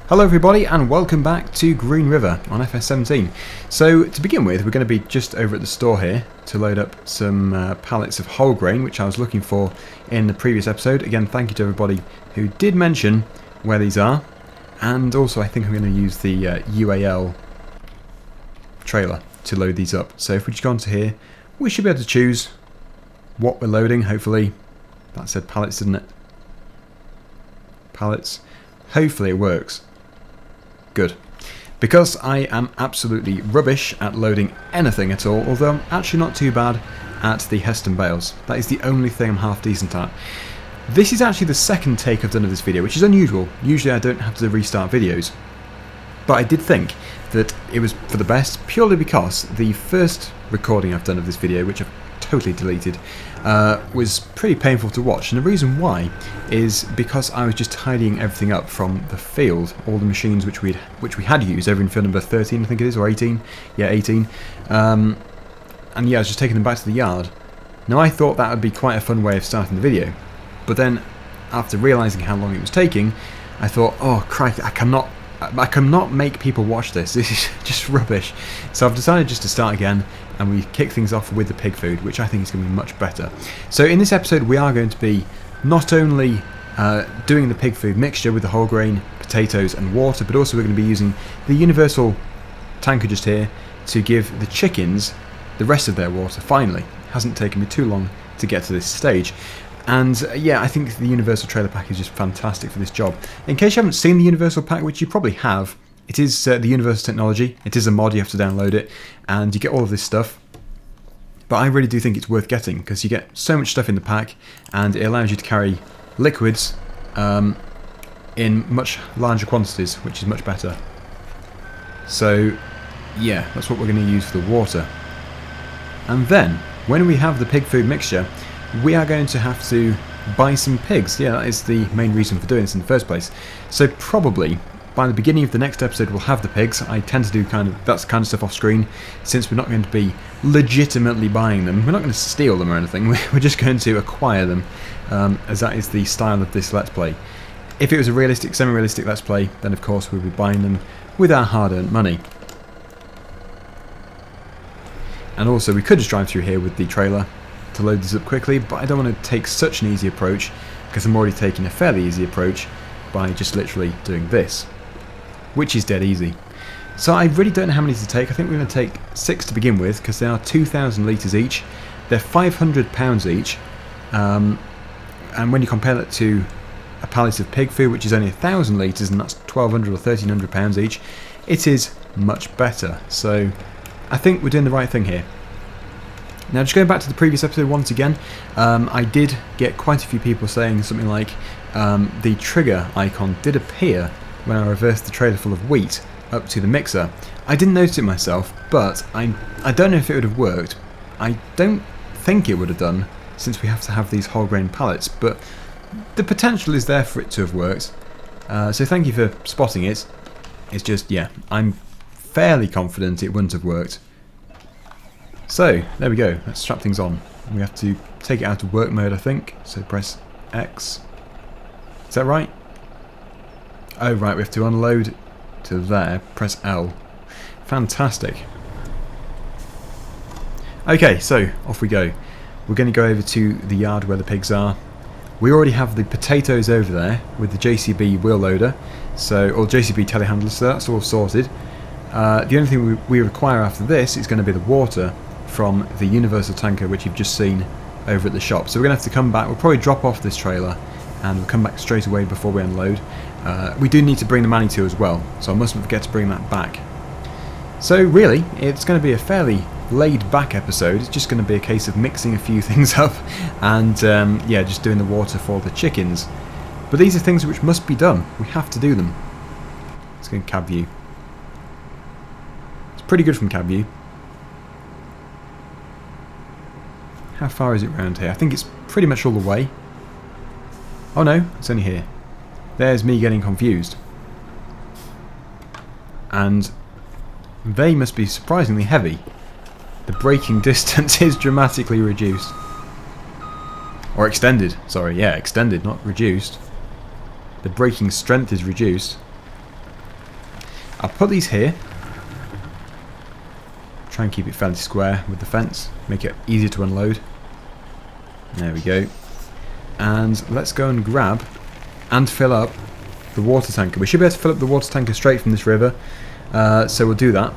Hello everybody and welcome back to GreenRiver on FS17. So to begin with, we're going to be just over at the store here to load up some pallets of whole grain, which I was looking for in the previous episode. Again, thank you to everybody who did mention where these are. And also I think I'm going to use the UAL trailer to load these up. So if we just go onto here, we should be able to choose what we're loading, hopefully. That said pallets, didn't it? Pallets. Hopefully it works. Good. Because I am absolutely rubbish at loading anything at all, although I'm actually not too bad at the Heston bales. That is the only thing I'm half decent at. This is actually the second take I've done of this video, which is unusual. Usually I don't have to restart videos. But I did think that it was for the best, purely because the first recording I've done of this video, which I've totally deleted, was pretty painful to watch. And the reason why is because I was just tidying everything up from the field, all the machines which we had used over in field number 13, I think it is, or 18. Yeah, 18. And yeah, I was just taking them back to the yard. Now I thought that would be quite a fun way of starting the video, but then after realising how long it was taking, I thought, oh crikey, I cannot make people watch this. This is just rubbish. So I've decided just to start again, and we kick things off with the pig food, which I think is going to be much better. So in this episode we are going to be not only doing the pig food mixture with the whole grain, potatoes and water, but also we're going to be using the universal tanker just here to give the chickens the rest of their water finally. It hasn't taken me too long to get to this stage. And yeah, I think the universal trailer pack is just fantastic for this job. In case you haven't seen the universal pack, which you probably have, it is the universal technology. It is a mod, you have to download it, and you get all of this stuff. But I really do think it's worth getting, because you get so much stuff in the pack, and it allows you to carry liquids in much larger quantities, which is much better. So yeah, that's what we're going to use for the water. And then, when we have the pig food mixture, we are going to have to buy some pigs. Yeah, that is the main reason for doing this in the first place. So probably by the beginning of the next episode we'll have the pigs. I tend to do that kind of stuff off screen, since we're not going to be legitimately buying them. We're not going to steal them or anything. We're just going to acquire them, as that is the style of this Let's Play. If it was a realistic, semi-realistic Let's Play, then of course we'll be buying them with our hard-earned money. And also we could just drive through here with the trailer to load this up quickly, but I don't want to take such an easy approach, because I'm already taking a fairly easy approach by just literally doing this, which is dead easy. So I really don't know how many to take. I think we're going to take 6 to begin with, because they are 2,000 litres each. They're 500 pounds each, and when you compare that to a pallet of pig food, which is only 1,000 litres, and that's 1,200 or 1,300 pounds each, it is much better. So I think we're doing the right thing here. Now, just going back to the previous episode once again, I did get quite a few people saying something like the trigger icon did appear when I reversed the trailer full of wheat up to the mixer. I didn't notice it myself, but I don't know if it would have worked. I don't think it would have done, since we have to have these whole grain pallets, but the potential is there for it to have worked. So thank you for spotting it. It's just, yeah, I'm fairly confident it wouldn't have worked. So, there we go, let's strap things on. We have to take it out of work mode, I think, so press X. Is that right? Oh right, we have to unload to there, press L. Fantastic. Okay, so off we go. We're going to go over to the yard where the pigs are. We already have the potatoes over there with the JCB wheel loader, or JCB telehandler, so that's all sorted. The only thing we require after this is going to be the water from the universal tanker, which you've just seen over at the shop. So we're going to have to come back. We'll probably drop off this trailer and we'll come back straight away before we unload. We do need to bring the manning tool as well, so I mustn't forget to bring that back. So really, it's going to be a fairly laid back episode. It's just going to be a case of mixing a few things up and yeah, just doing the water for the chickens. But these are things which must be done. We have to do them. Let's go in cab view. It's pretty good from cab view. How far is it round here? I think it's pretty much all the way. Oh no, it's only here. There's me getting confused. And they must be surprisingly heavy. The braking distance is dramatically reduced. Or extended, sorry, yeah, extended, not reduced. The braking strength is reduced. I'll put these here. Try and keep it fairly square with the fence. Make it easier to unload. There we go. And let's go and grab and fill up the water tanker. We should be able to fill up the water tanker straight from this river. So we'll do that.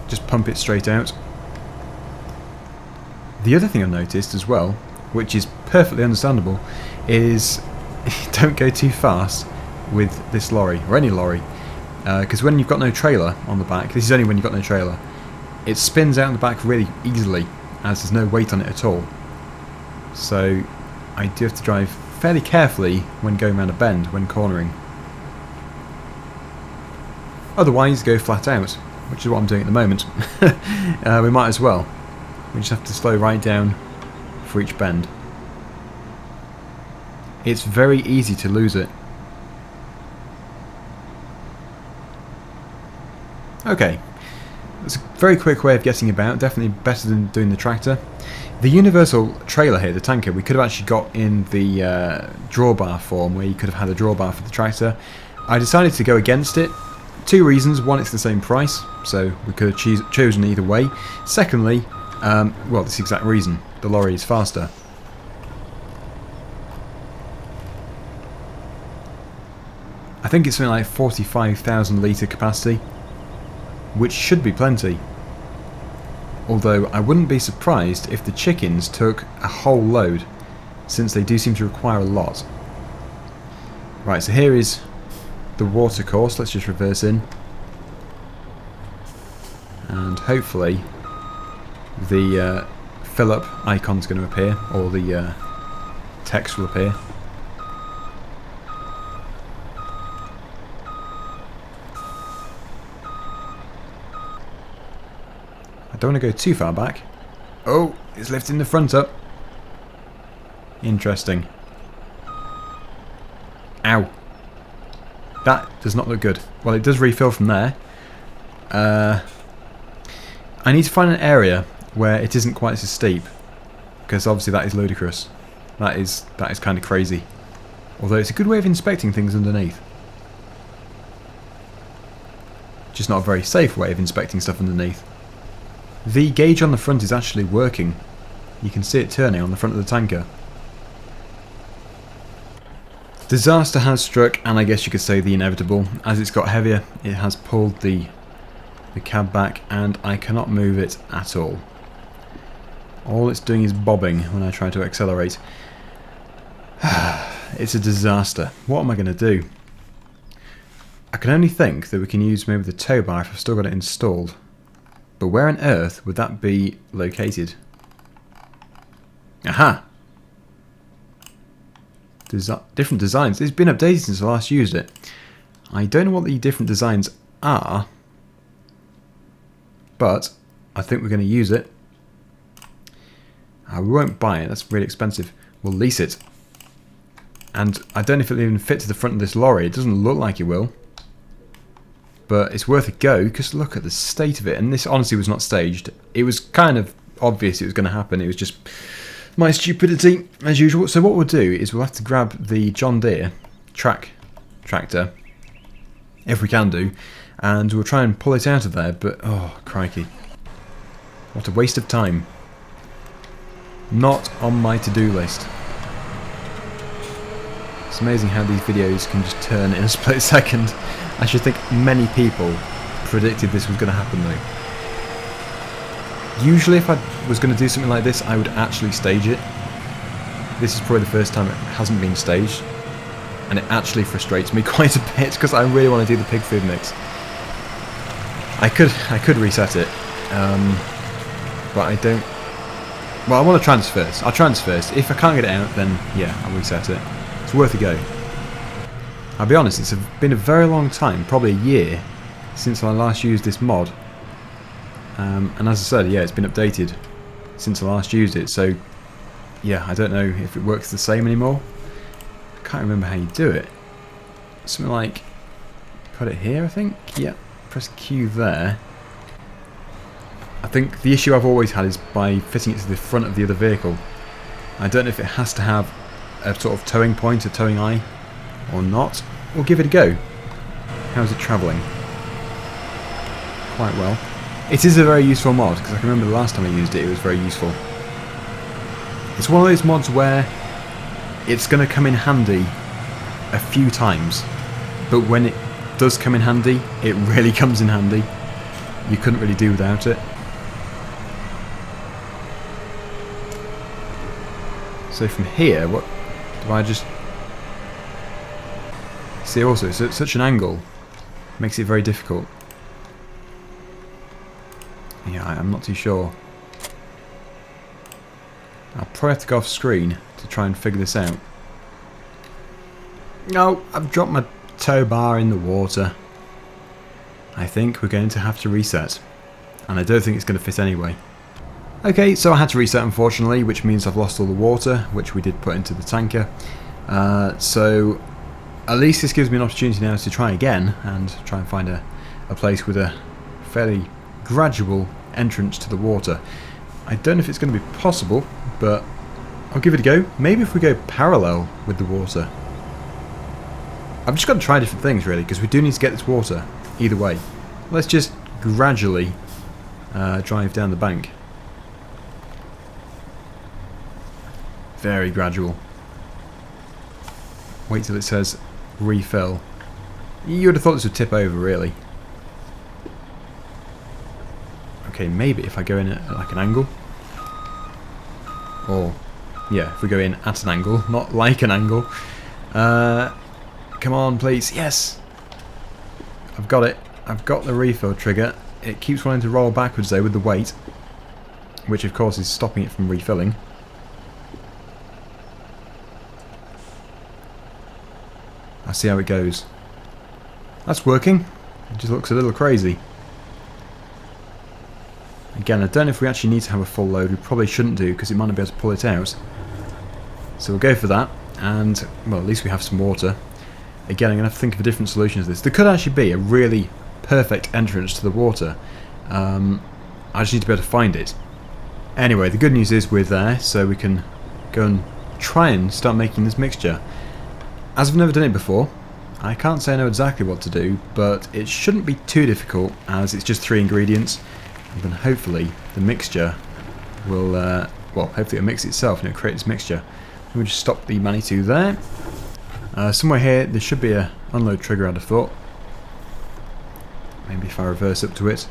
Just pump it straight out. The other thing I've noticed as well, which is perfectly understandable, is don't go too fast with this lorry, or any lorry. Because when you've got no trailer on the back, this is only when you've got no trailer, it spins out in the back really easily, as there's no weight on it at all. So I do have to drive fairly carefully when going around a bend, when cornering. Otherwise, go flat out, which is what I'm doing at the moment. We might as well. We just have to slow right down for each bend. It's very easy to lose it. Okay, that's a very quick way of getting about, definitely better than doing the tractor. The universal trailer here, the tanker, we could have actually got in the drawbar form, where you could have had a drawbar for the tractor. I decided to go against it. Two reasons. One, it's the same price, so we could have chosen either way. Secondly, well, this exact reason. The lorry is faster. I think it's something like 45,000 litre capacity, which should be plenty. Although I wouldn't be surprised if the chickens took a whole load, since they do seem to require a lot. Right, so here is the water course. Let's just reverse in. And hopefully the fill up icon's going to appear, or the text will appear. I don't want to go too far back. Oh, it's lifting the front up. Interesting. Ow. That does not look good. Well, it does refill from there. I need to find an area where it isn't quite so steep, because obviously that is ludicrous. That is kind of crazy. Although it's a good way of inspecting things underneath. Just not a very safe way of inspecting stuff underneath. The gauge on the front is actually working. You can see it turning on the front of the tanker. Disaster has struck, and I guess you could say the inevitable. As it's got heavier, it has pulled the cab back, and I cannot move it at all. All it's doing is bobbing when I try to accelerate. It's a disaster. What am I going to do? I can only think that we can use maybe the tow bar if I've still got it installed. But where on earth would that be located? Aha! Different designs. It's been updated since I last used it. I don't know what the different designs are, but I think we're going to use it. We won't buy it, that's really expensive. We'll lease it. And I don't know if it'll even fit to the front of this lorry. It doesn't look like it will. But it's worth a go, because look at the state of it. And this honestly was not staged. It was kind of obvious it was going to happen. It was just my stupidity, as usual. So what we'll do is we'll have to grab the John Deere tractor, if we can do, and we'll try and pull it out of there. But, oh, crikey. What a waste of time. Not on my to-do list. It's amazing how these videos can just turn in a split second. I should think many people predicted this was going to happen though. Usually if I was going to do something like this, I would actually stage it. This is probably the first time it hasn't been staged, and it actually frustrates me quite a bit because I really want to do the pig food mix. I could reset it, but I don't. Well, I want to transfer it. I'll transfer it. If I can't get it out, then yeah, I'll reset it. It's worth a go. I'll be honest, it's been a very long time, probably a year, since I last used this mod. And as I said, yeah, it's been updated since I last used it, so yeah, I don't know if it works the same anymore. I can't remember how you do it. Something like, put it here, I think? Yeah, press Q there. I think the issue I've always had is by fitting it to the front of the other vehicle. I don't know if it has to have a sort of towing point, a towing eye, or not. We'll give it a go. How's it travelling? quite well. It is a very useful mod, because I can remember the last time I used it, it was very useful. It's one of those mods where it's going to come in handy a few times, but when it does come in handy, it really comes in handy. You couldn't really do without it. So from here, what do I just... See also, it's at such an angle, makes it very difficult. Yeah, I'm not too sure. I'll probably have to go off screen to try and figure this out. No, I've dropped my tow bar in the water. I think we're going to have to reset. And I don't think it's going to fit anyway. Okay, so I had to reset unfortunately, which means I've lost all the water, which we did put into the tanker. So at least this gives me an opportunity now to try again and try and find a place with a fairly gradual entrance to the water. I don't know if it's going to be possible, but I'll give it a go. Maybe if we go parallel with the water. I've just got to try different things really, because we do need to get this water either way. Let's just gradually drive down the bank. Very gradual. Wait till it says refill. You would have thought this would tip over really. Okay, maybe if I go in at like an angle. Or, yeah, if we go in at an angle, not like an angle. Come on, please. Yes! I've got it. I've got the refill trigger. It keeps wanting to roll backwards though with the weight, which of course is stopping it from refilling. I'll see how it goes. That's working. It just looks a little crazy. Again, I don't know if we actually need to have a full load. We probably shouldn't do, because it might not be able to pull it out. So we'll go for that, and, well, at least we have some water. Again, I'm going to have to think of a different solution to this. There could actually be a really perfect entrance to the water. I just need to be able to find it. Anyway, the good news is we're there, so we can go and try and start making this mixture. As I've never done it before, I can't say I know exactly what to do, but it shouldn't be too difficult, as it's just 3 ingredients. And then hopefully the mixture will, well, hopefully it'll mix itself and it'll create this mixture. We'll just stop the Manitou there. Somewhere here there should be a unload trigger, I'd have thought. Maybe if I reverse up to it.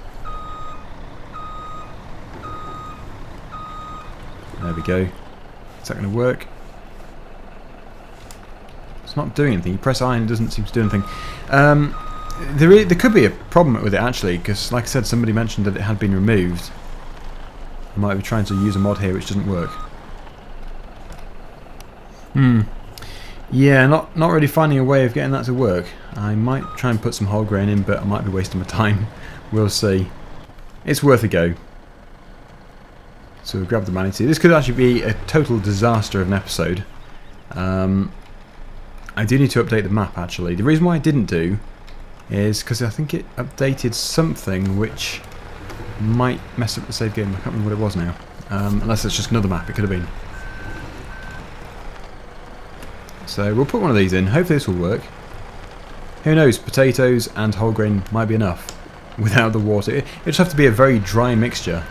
There we go. Is that going to work? It's not doing anything. You press I and it doesn't seem to do anything. There could be a problem with it actually, because like I said, somebody mentioned that it had been removed. I might be trying to use a mod here which doesn't work. Yeah, not really finding a way of getting that to work. I might try and put some whole grain in, but I might be wasting my time. We'll see. It's worth a go. So we'll grab the Manitou. This could actually be a total disaster of an episode. I do need to update the map actually. The reason why I didn't do is because I think it updated something which might mess up the save game. I can't remember what it was now. Unless it's just another map, it could have been. So we'll put one of these in. Hopefully this will work. Who knows, potatoes and whole grain might be enough without the water. It just have to be a very dry mixture.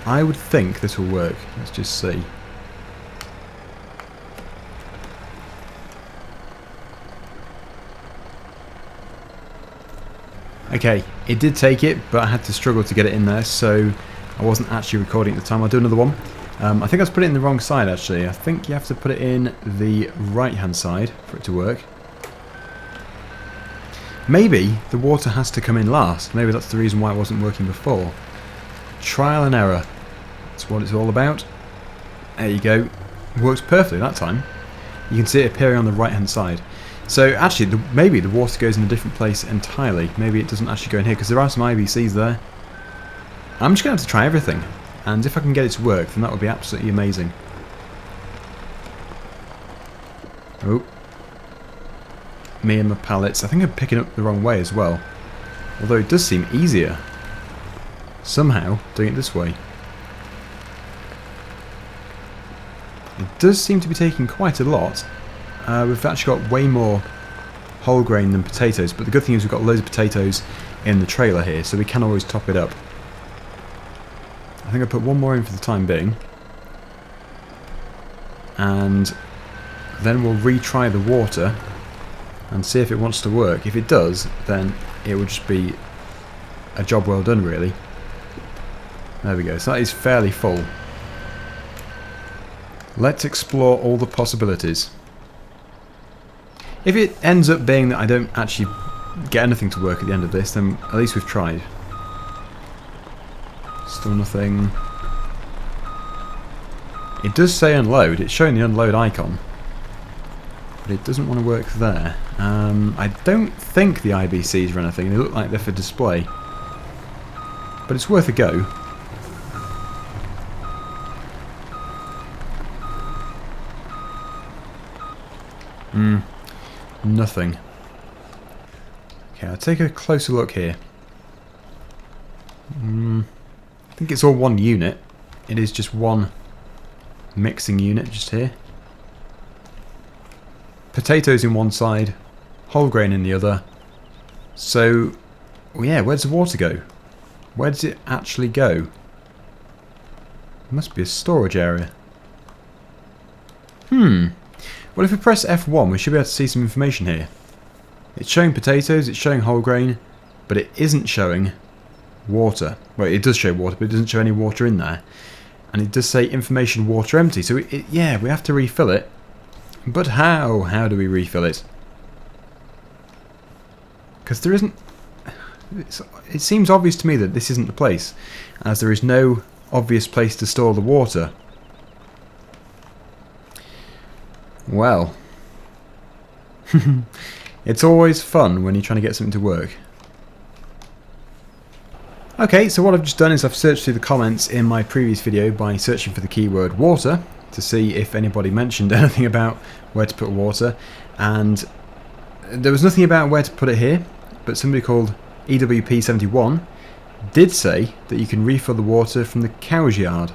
I would think this will work. Let's just see. Okay, it did take it, but I had to struggle to get it in there, so I wasn't actually recording at the time. I'll do another one. I think I put it in the wrong side actually. I think you have to put it in the right hand side for it to work. Maybe the water has to come in last. Maybe that's the reason why it wasn't working before. Trial and error. That's what it's all about. There you go. Works perfectly that time. You can see it appearing on the right hand side. So actually, maybe the water goes in a different place entirely. Maybe it doesn't actually go in here, because there are some IBCs there. I'm just going to have to try everything. And if I can get it to work, then that would be absolutely amazing. Oh. Me and my pallets. I think I'm picking up the wrong way as well. Although it does seem easier somehow doing it this way. It does seem to be taking quite a lot. We've actually got way more whole grain than potatoes, but the good thing is we've got loads of potatoes in the trailer here, so we can always top it up. I think I'll put one more in for the time being, and then we'll retry the water and see if it wants to work. If it does, then it will just be a job well done, really. There we go, so that is fairly full. Let's explore all the possibilities. If it ends up being that I don't actually get anything to work at the end of this, then at least we've tried. Still nothing. It does say unload, it's showing the unload icon, but it doesn't want to work there. I don't think the IBCs are anything, they look like they're for display, but it's worth a go. Nothing. Okay, I'll take a closer look here. I think it's all one unit. It is just one mixing unit just here. Potatoes in one side, whole grain in the other. So, well, yeah, where does the water go? Where does it actually go? It must be a storage area. Well, if we press F1, we should be able to see some information here. It's showing potatoes, it's showing whole grain, but it isn't showing water. Well, it does show water, but it doesn't show any water in there. And it does say information water empty, so yeah, we have to refill it. But how? How do we refill it? Because there isn't... It seems obvious to me that this isn't the place, as there is no obvious place to store the water. Well, it's always fun when you're trying to get something to work. Okay, so what I've just done is I've searched through the comments in my previous video by searching for the keyword water to see if anybody mentioned anything about where to put water, and there was nothing about where to put it here, but somebody called EWP71 did say that you can refill the water from the cow's yard.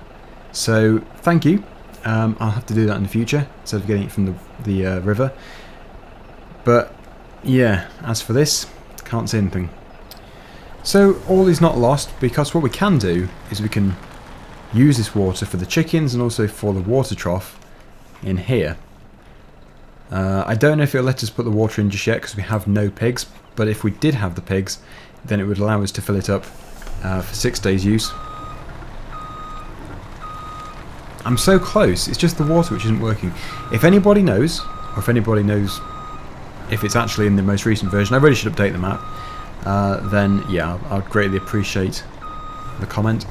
So thank you. I'll have to do that in the future instead of getting it from the river. But yeah, as for this, can't say anything. So all is not lost, because what we can do is we can use this water for the chickens and also for the water trough in here. I don't know if it'll let us put the water in just yet because we have no pigs, but if we did have the pigs, then it would allow us to fill it up for 6 days use. I'm so close, it's just the water which isn't working. If anybody knows, or if anybody knows if it's actually in the most recent version, I really should update the map, then yeah, I'd greatly appreciate the comment.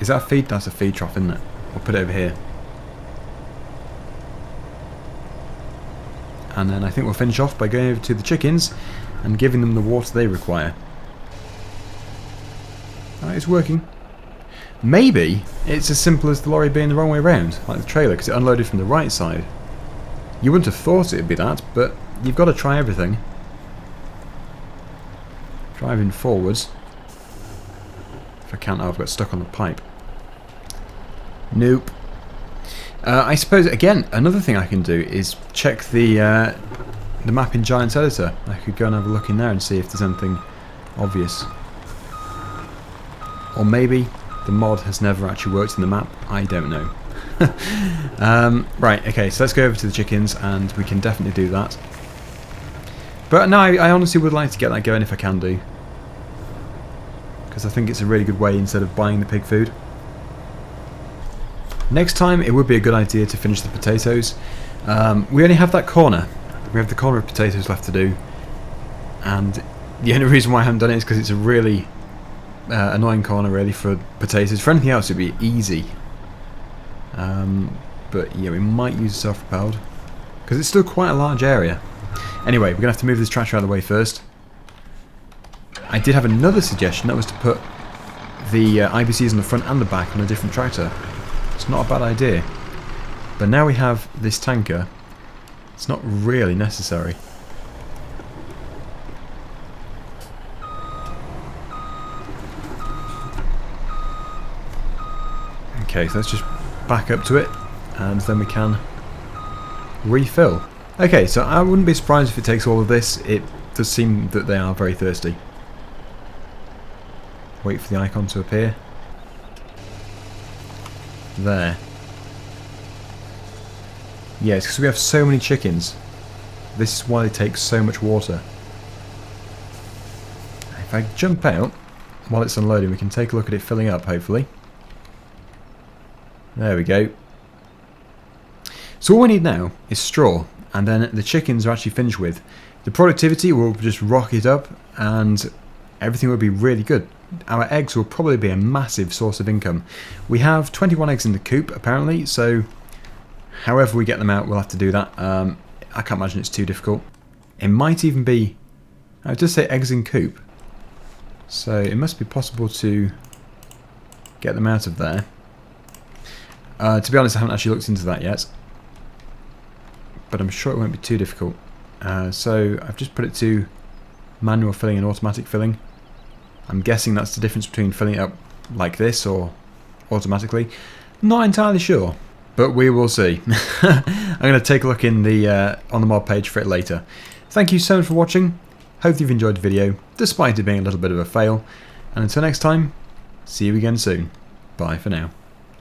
Is that a feed? That's a feed trough, isn't it? We'll put it over here. And then I think we'll finish off by going over to the chickens and giving them the water they require. That is working. Maybe it's as simple as the lorry being the wrong way around, like the trailer, because it unloaded from the right side. You wouldn't have thought it would be that, but you've got to try everything. Driving forwards. If I can't, I've got stuck on the pipe. Nope. I suppose, again, another thing I can do is check the map in Giant's Editor. I could go and have a look in there and see if there's anything obvious. Or maybe the mod has never actually worked in the map. I don't know. Right, okay, so let's go over to the chickens and we can definitely do that. But no, I honestly would like to get that going if I can do. Because I think it's a really good way instead of buying the pig food. Next time it would be a good idea to finish the potatoes. We only have that corner. We have the corner of potatoes left to do. And the only reason why I haven't done it is because it's a really annoying corner really for potatoes. For anything else it'd be easy. But yeah, we might use self-propelled because it's still quite a large area. Anyway, we're going to have to move this tractor out of the way first. I did have another suggestion, that was to put the IBCs on the front and the back on a different tractor. It's not a bad idea. But now we have this tanker, it's not really necessary. Okay, so let's just back up to it and then we can refill. Okay, so I wouldn't be surprised if it takes all of this. It does seem that they are very thirsty. Wait for the icon to appear. There. Yes, because we have so many chickens. This is why they take so much water. If I jump out while it's unloading, we can take a look at it filling up, hopefully. There we go. So all we need now is straw, and then the chickens are actually finished with. The productivity will just rocket up, and everything will be really good. Our eggs will probably be a massive source of income. We have 21 eggs in the coop, apparently, so however we get them out, we'll have to do that. I can't imagine it's too difficult. It might even be... I would just say eggs in coop. So it must be possible to get them out of there. To be honest, I haven't actually looked into that yet. But I'm sure it won't be too difficult. So I've just put it to manual filling and automatic filling. I'm guessing that's the difference between filling it up like this or automatically. Not entirely sure, but we will see. I'm going to take a look in the on the mod page for it later. Thank you so much for watching. Hope you've enjoyed the video, despite it being a little bit of a fail. And until next time, see you again soon. Bye for now.